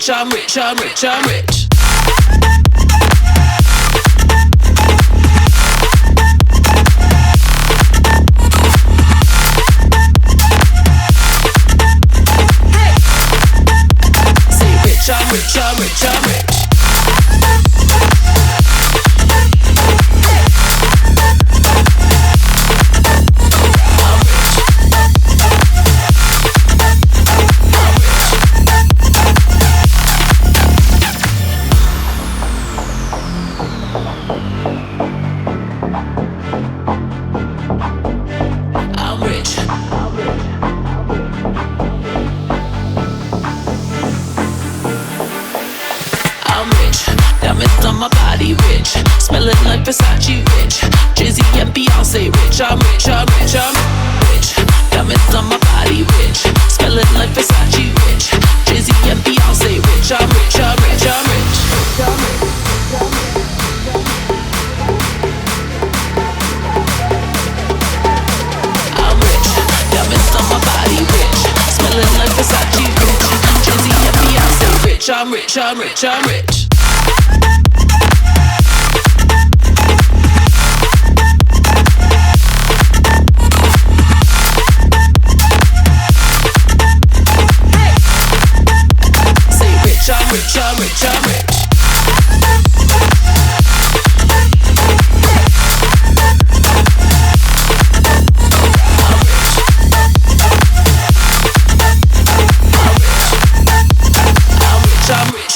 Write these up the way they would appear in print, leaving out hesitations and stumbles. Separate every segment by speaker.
Speaker 1: rich, I'm rich, I'm rich, I'm rich. I'm rich, I'm rich, I'm rich. I'm rich. I'm rich, diamonds on my body rich, smelling like Versace rich, Jay-Z and Beyonce rich. I'm rich, I'm rich, I'm rich, diamonds on my body rich, smelling like Versace rich, Jay-Z and Beyonce rich. I'm rich, I'm rich, I'm rich. I'm rich, diamonds on my body rich, smelling like Versace rich, Jay-Z and Beyonce rich. I'm rich, I'm rich, I'm rich. I'm rich, I'm rich, I'm rich.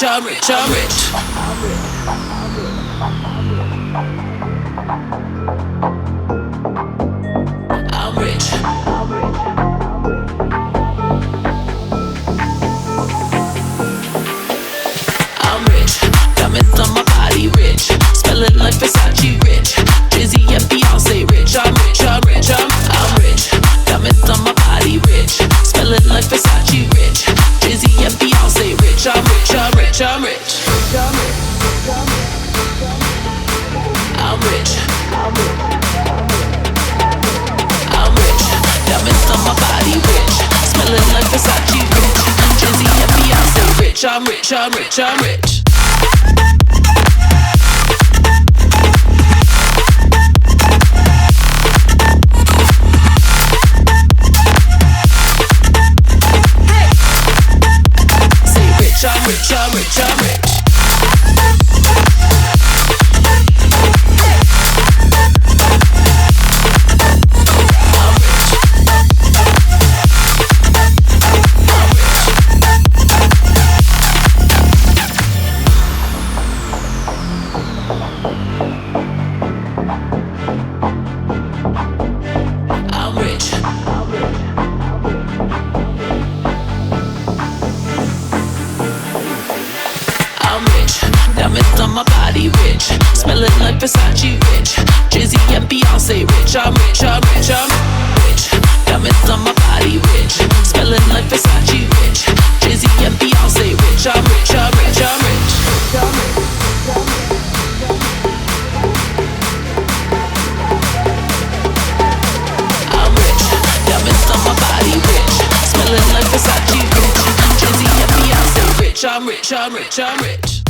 Speaker 1: I'm rich, I'm rich. I'm rich. I'm rich. Diamonds on my body rich, smelling like Versace rich, Jay-Z and Beyonce rich. I'm rich, I'm rich, I'm rich. Diamonds on my body rich, smelling like Versace rich, Jay-Z and Beyonce rich. I'm rich, I'm rich, I'm rich. I'm rich. I'm rich. Diamonds on my body rich, smelling like Versace rich, Jay-Z and Beyonce rich. I'm rich, I'm rich, I'm rich. I'm rich, I'm rich, I'm rich. I'm rich. I'm rich, diamonds on my body rich, smelling like Versace rich, Jay-Z and Beyonce rich. I'm rich, I'm rich, I'm rich, diamonds on my body rich, smelling like Versace rich, Jay-Z and Beyonce rich. I'm rich, I'm rich, I'm rich. I'm rich, diamonds on my body rich, smelling like Versace rich, Jay-Z and Beyonce rich. I'm rich, I'm rich, I'm rich.